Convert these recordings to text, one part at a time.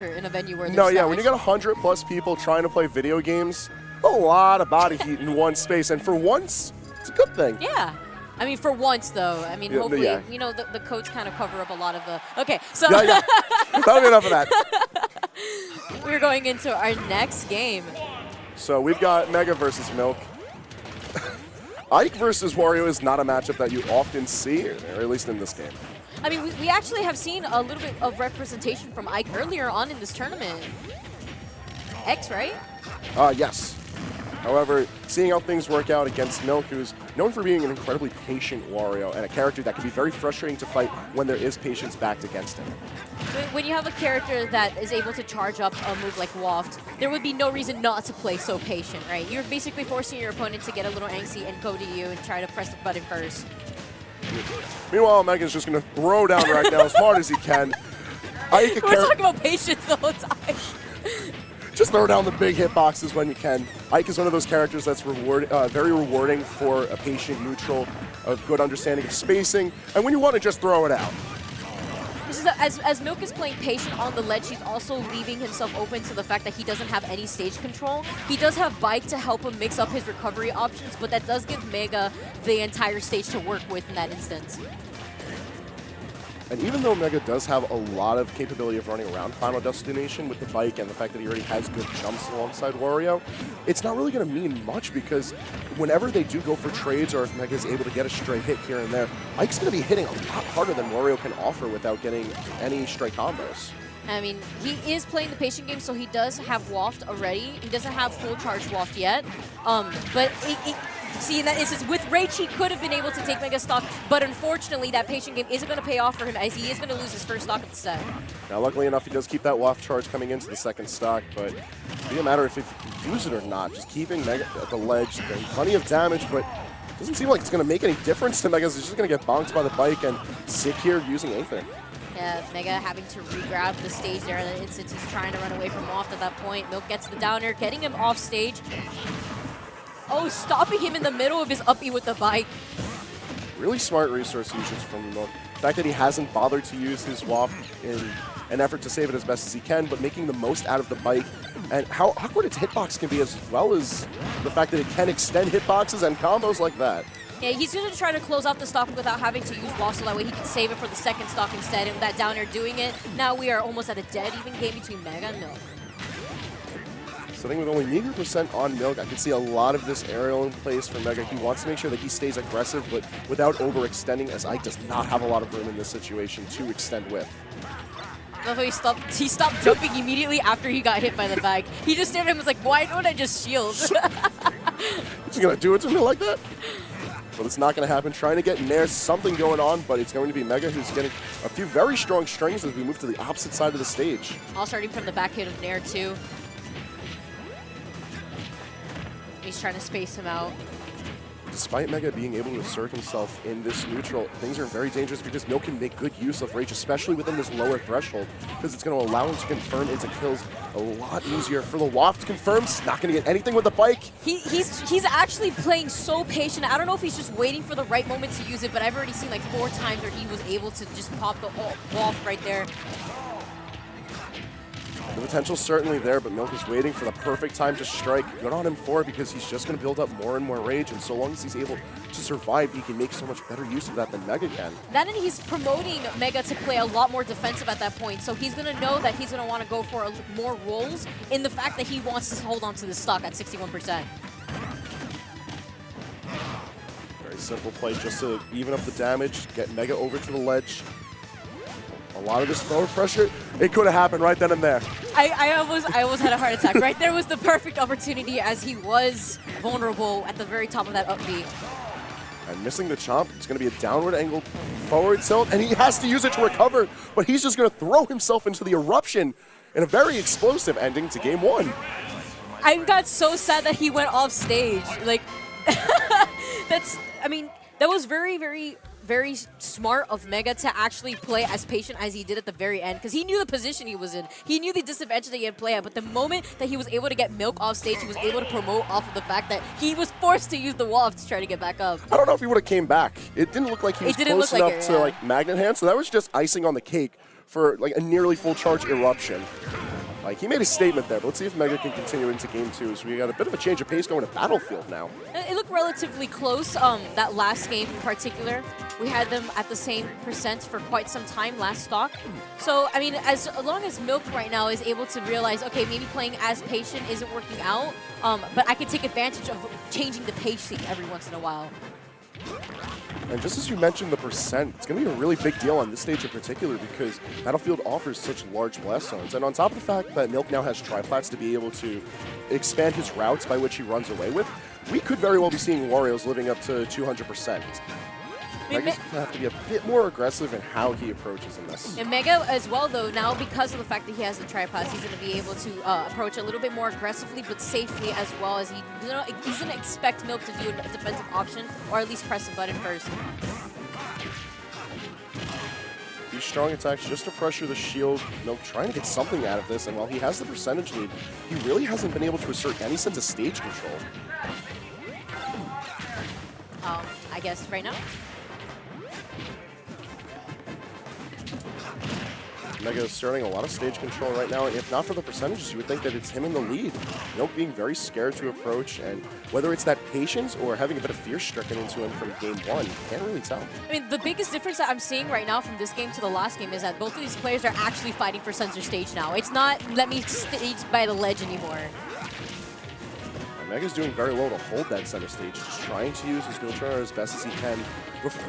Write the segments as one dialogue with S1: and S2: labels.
S1: in a venue where there's
S2: No, yeah, when you got 100+ people trying to play video games, a lot of body heat in one space, and for once, it's a good thing.
S1: Yeah. I mean, for once, though. I mean,
S2: Yeah,
S1: hopefully,
S2: yeah.
S1: you know, the codes kind of cover up a lot of the... Okay, so...
S2: Yeah. That'll be enough of that.
S1: We're going into our next game.
S2: So we've got Mega versus Milk. Ike versus Wario is not a matchup that you often see, or at least in this game.
S1: I mean, we actually have seen a little bit of representation from Ike earlier on in this tournament. X, right?
S2: Yes. However, seeing how things work out against Milk, who's known for being an incredibly patient Wario and a character that can be very frustrating to fight when there is patience backed against him.
S1: When you have a character that is able to charge up a move like Waft, there would be no reason not to play so patient, right? You're basically forcing your opponent to get a little angsty and go to you and try to press the button first.
S2: Meanwhile, Mega's just going to throw down right now as hard as he can.
S1: We're talking about patience the whole time.
S2: Just throw down the big hitboxes when you can. Ike is one of those characters that's very rewarding for a patient neutral, a good understanding of spacing, and when you want to just throw it out.
S1: As Milk is playing patient on the ledge, he's also leaving himself open to the fact that he doesn't have any stage control. He does have Bike to help him mix up his recovery options, but that does give Mega the entire stage to work with in that instance.
S2: And even though Mega does have a lot of capability of running around Final Destination with the bike and the fact that he already has good jumps alongside Wario, it's not really going to mean much because whenever they do go for trades or if Mega is able to get a stray hit here and there, Ike's going to be hitting a lot harder than Wario can offer without getting any stray combos.
S1: I mean, he is playing the patient game, so he does have Waft already. He doesn't have full charge Waft yet. But see, in that instance, with Rage, he could have been able to take Mega stock, but unfortunately, that patient game isn't going to pay off for him as he is going to lose his first stock of the set.
S2: Now, luckily enough, he does keep that Waft charge coming into the second stock, but it'll be a matter of if he can use it or not. Just keeping Mega at the ledge, getting plenty of damage, but it doesn't seem like it's going to make any difference to Mega. He's just going to get bonked by the bike and sit here using Aether.
S1: Yeah, Mega having to re-grab the stage there in the instance he's trying to run away from Waft at that point. Milk gets the downer, getting him off stage. Oh, stopping him in the middle of his up-E with the bike.
S2: Really smart resource usage from Milk. The fact that he hasn't bothered to use his Waft in an effort to save it as best as he can, but making the most out of the bike, and how awkward its hitbox can be, as well as the fact that it can extend hitboxes and combos like that.
S1: Yeah, he's going to try to close out the stock without having to use Waft, so that way he can save it for the second stock instead. And with that downer doing it, now we are almost at a dead even game between Mega and Milk.
S2: Sitting with only meager % on Milk, I can see a lot of this aerial in place for Mega. He wants to make sure that he stays aggressive, but without overextending, as Ike does not have a lot of room in this situation to extend with.
S1: He stopped jumping immediately after he got hit by the bike. He just stared at him and was like, why don't I just shield?
S2: He's going to do it to me like that? But it's not going to happen. Trying to get Nair, something going on, but it's going to be Mega who's getting a few very strong strings as we move to the opposite side of the stage.
S1: All starting from the back hit of Nair, too. He's trying to space him out.
S2: Despite Mega being able to assert himself in this neutral, things are very dangerous because Milk can make good use of Rage, especially within this lower threshold, because it's going to allow him to confirm into kills a lot easier. For the Waft confirms, not going to get anything with the bike.
S1: He's actually playing so patient. I don't know if he's just waiting for the right moment to use it, but I've already seen like 4 times where he was able to just pop the Waft right there.
S2: The potential's certainly there, but Milk is waiting for the perfect time to strike. Good on him for it because he's just going to build up more and more rage, and so long as he's able to survive, he can make so much better use of that than Mega can.
S1: Then he's promoting Mega to play a lot more defensive at that point, so he's going to know that he's going to want to go for more rolls in the fact that he wants to hold on to the stock at 61%.
S2: Very simple play just to even up the damage, get Mega over to the ledge. A lot of this forward pressure, it could have happened right then and there.
S1: I almost had a heart attack. Right there was the perfect opportunity as he was vulnerable at the very top of that up B.
S2: And missing the chomp, it's going to be a downward angle forward tilt, and he has to use it to recover, but he's just going to throw himself into the eruption in a very explosive ending to game 1.
S1: I got so sad that he went off stage. Like, that was very smart of Mega to actually play as patient as he did at the very end, because he knew the position he was in. He knew the disadvantage that he had played at, but the moment that he was able to get Milk off stage, he was able to promote off of the fact that he was forced to use the Waft to try to get back up.
S2: I don't know if he would have came back. It didn't look like he was close enough to like Magnet Hand, so that was just icing on the cake for like a nearly full charge eruption. Like, he made a statement there, but let's see if Mega can continue into game 2. So we got a bit of a change of pace going to Battlefield now.
S1: It looked relatively close, that last game in particular. We had them at the same percent for quite some time last stock. So, I mean, as long as Milk right now is able to realize, okay, maybe playing as patient isn't working out, but I can take advantage of changing the pacing every once in a while.
S2: And just as you mentioned the percent, it's going to be a really big deal on this stage in particular because Battlefield offers such large blast zones. And on top of the fact that Milk now has triplats to be able to expand his routes by which he runs away with, we could very well be seeing Wario's living up to 200%. Mega's going to have to be a bit more aggressive in how he approaches in this.
S1: And Mega as well, though, now because of the fact that he has the tripods, he's going to be able to approach a little bit more aggressively, but safely as well, as he's going to expect Milk to do a defensive option, or at least press the button first.
S2: These strong attacks just to pressure the shield. Milk trying to get something out of this, and while he has the percentage lead, he really hasn't been able to assert any sense of stage control.
S1: I guess right now.
S2: Mega is starting a lot of stage control right now, and if not for the percentages, you would think that it's him in the lead. Milk being very scared to approach, and whether it's that patience or having a bit of fear stricken into him from game 1, you can't really tell.
S1: I mean, the biggest difference that I'm seeing right now from this game to the last game is that both of these players are actually fighting for center stage now. It's not, let me stage by the ledge anymore.
S2: Mega's doing very well to hold that center stage, just trying to use his neutral as best as he can.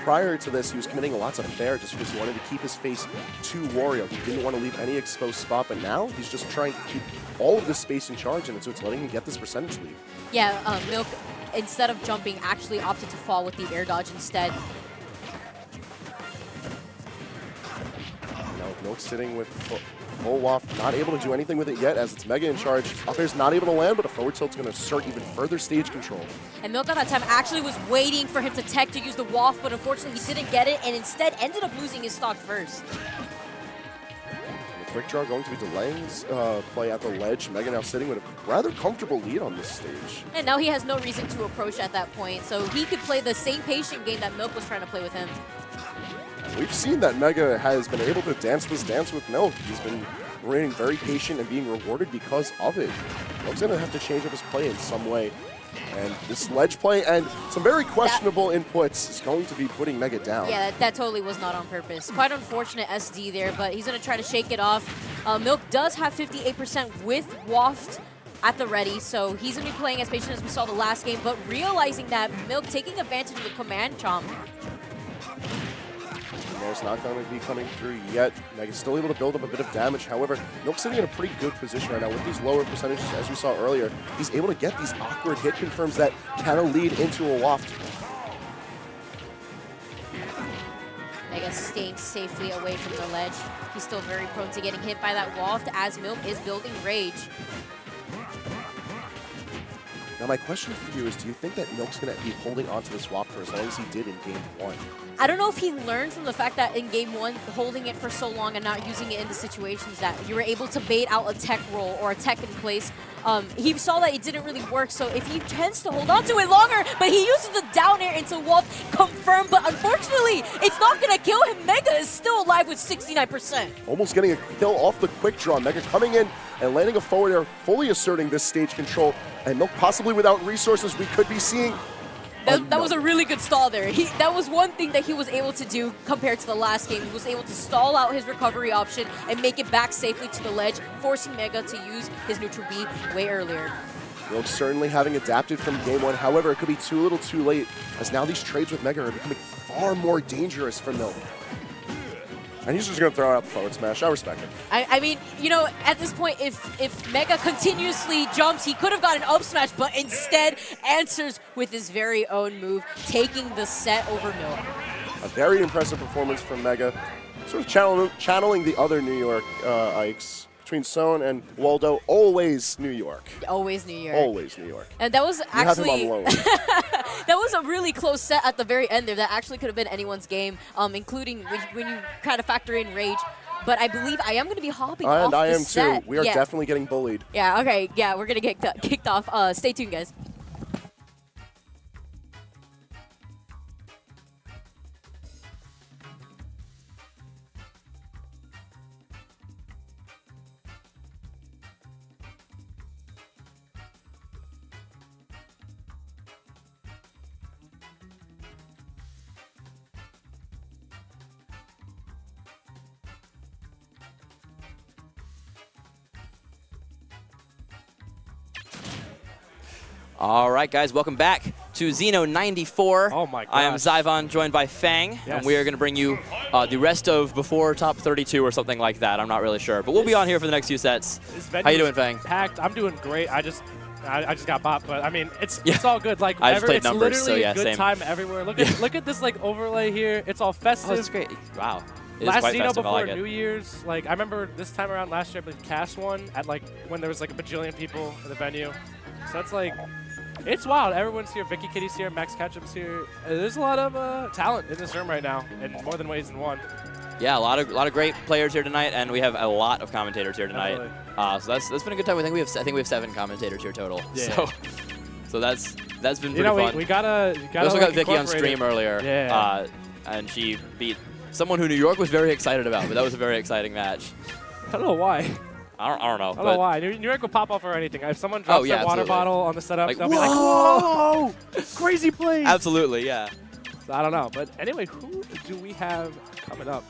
S2: Prior to this, he was committing lots of fair just because he wanted to keep his face to Wario. He didn't want to leave any exposed spot, but now he's just trying to keep all of this space in charge, and so it's letting him get this percentage lead.
S1: Yeah, Milk, instead of jumping, actually opted to fall with the air dodge instead.
S2: Now Milk sitting with full waft, not able to do anything with it yet as it's Mega in charge. Up air's not able to land, but a forward tilt's going to assert even further stage control.
S1: And Milk at that time actually was waiting for him to tech to use the waft, but unfortunately he didn't get it and instead ended up losing his stock first.
S2: And the quick draw going to be delaying his play at the ledge. Mega now sitting with a rather comfortable lead on this stage.
S1: And now he has no reason to approach at that point, so he could play the same patient game that Milk was trying to play with him.
S2: We've seen that Mega has been able to dance this dance with Milk. He's been remaining very patient and being rewarded because of it. Milk's going to have to change up his play in some way. And this ledge play and some very questionable inputs is going to be putting Mega down.
S1: Yeah, that totally was not on purpose. Quite unfortunate SD there, but he's going to try to shake it off. Milk does have 58% with Waft at the ready, so he's going to be playing as patient as we saw the last game, but realizing that Milk taking advantage of the command chomp.
S2: There's not going to be coming through yet. Mega's still able to build up a bit of damage. However, Milk's sitting in a pretty good position right now with these lower percentages, as we saw earlier. He's able to get these awkward hit confirms that kind of lead into a waft.
S1: Mega staying safely away from the ledge. He's still very prone to getting hit by that waft as Milk is building rage.
S2: Now my question for you is, do you think that Milk's going to be holding onto this waft for as long as he did in game 1?
S1: I don't know if he learned from the fact that in game 1, holding it for so long and not using it in the situations that you were able to bait out a tech roll or a tech in place. He saw that it didn't really work, so if he tends to hold on to it longer, but he uses the down air into Waft, confirmed, but unfortunately, it's not going to kill him. Mega is still alive with 69%.
S2: Almost getting a kill off the quick draw. Mega coming in and landing a forward air, fully asserting this stage control. And Milk possibly without resources, we could be seeing...
S1: That was a really good stall there. That was one thing that he was able to do compared to the last game. He was able to stall out his recovery option and make it back safely to the ledge, forcing Mega to use his neutral B way earlier.
S2: Milk certainly having adapted from game 1. However, it could be too little too late, as now these trades with Mega are becoming far more dangerous for Milk. And he's just going to throw out the forward smash. I respect it.
S1: I mean, you know, at this point, if Mega continuously jumps, he could have got an up smash, but instead answers with his very own move, taking the set over Milk.
S2: A very impressive performance from Mega. Sort of channeling the other New York Ikes. Between Son and Waldo, always New York.
S1: Always New York.
S2: Always New York.
S1: And that was actually...
S2: You have him on loan.
S1: That was a really close set at the very end there. That actually could have been anyone's game, including when you kind of factor in Rage. But I believe I am going to be hopping off
S2: I
S1: the
S2: am
S1: set.
S2: too. We are definitely getting bullied.
S1: Yeah, okay. Yeah, we're going to get kicked off. Stay tuned, guys.
S3: All right, guys, welcome back to XenoNinetyFour.
S4: Oh my gosh.
S3: I am Zyvon, joined by Fang, and we are going to bring you the rest of before top 32 or something like that. I'm not really sure, but we'll be on here for the next few sets. How you doing, Fang?
S4: Packed. I'm doing great. I just got bopped, but I mean, it's all good. Like
S3: I just played
S4: it's
S3: numbers,
S4: literally
S3: so yeah,
S4: a good
S3: same.
S4: time everywhere. Look at this like overlay here. It's all festive.
S3: Oh, it's great. Wow. It is
S4: Last
S3: quite
S4: Xeno
S3: festive. I
S4: before
S3: like it.
S4: New Year's, like I remember this time around last year, I believe Cass won at like when there was like a bajillion people in the venue. So it's like, it's wild. Everyone's here. Vicky Kitty's here. Max Ketchup's here. There's a lot of talent in this room right now, in more than ways than one.
S3: Yeah, a lot of great players here tonight, and we have a lot of commentators here tonight. So that's been a good time. I think we have 7 commentators here total.
S4: Yeah.
S3: So that's been pretty fun.
S4: We gotta
S3: We also got
S4: like,
S3: Vicky on stream earlier.
S4: Yeah.
S3: And she beat someone who New York was very excited about, but that was a very exciting match.
S4: I don't know why.
S3: I don't know.
S4: I don't know why. New York will pop off or anything. If someone drops their water
S3: absolutely.
S4: bottle on the setup,
S3: Like,
S4: they'll be like, whoa! Crazy plays!
S3: Absolutely, yeah.
S4: So I don't know. But anyway, who do we have coming up?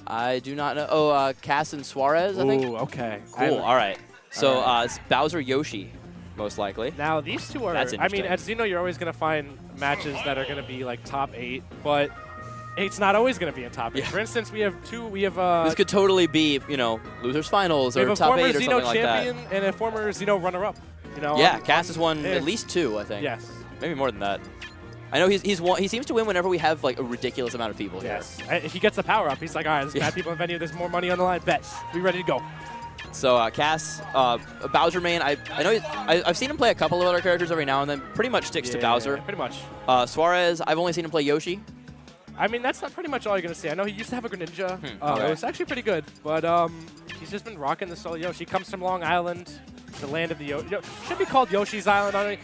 S3: I do not know. Oh, Cass and Suarez, I think.
S4: Ooh, okay.
S3: Cool, all right. So it's Bowser Yoshi, most likely.
S4: Now, these two are,
S3: That's
S4: I mean,
S3: interesting.
S4: at Xeno, you're always going to find matches that are going to be like top 8, but it's not always going to be in top 8.
S3: Yeah.
S4: For instance, we have
S3: This could totally be, losers finals
S4: we
S3: or
S4: have a
S3: top
S4: former
S3: 8 or
S4: Xeno
S3: something like that.
S4: champion and a former Xeno runner-up.
S3: Yeah, Cass has won at least 2, I think.
S4: Yes.
S3: Maybe more than that. I know he's won. He seems to win whenever we have like a ridiculous amount of people here.
S4: Yes. If he gets the power up, he's like, all right, there's bad people in the venue. There's more money on the line. Bet. We ready to go.
S3: So Cass, Bowser main. I know I've seen him play a couple of other characters every now and then. Pretty much sticks to Bowser.
S4: Pretty much.
S3: Suarez, I've only seen him play Yoshi.
S4: I mean, that's not pretty much all you're going to see. I know he used to have a Greninja.
S3: Okay.
S4: It was actually pretty good, but he's just been rocking the solo Yoshi. He comes from Long Island, the land of the Yoshi. Should be called Yoshi's Island. I mean,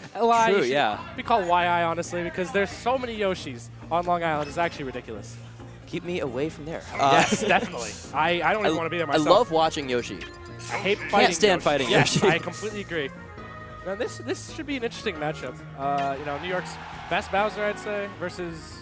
S3: True, yeah.
S4: Be called YI, honestly, because there's so many Yoshis on Long Island. It's actually ridiculous.
S3: Keep me away from there.
S4: Yes, definitely. I don't even want to be there myself.
S3: I love watching Yoshi.
S4: I hate fighting
S3: Can't stand
S4: Yoshi.
S3: fighting
S4: Yes,
S3: Yoshi.
S4: I completely agree. Now, this should be an interesting matchup. New York's best Bowser, I'd say, versus...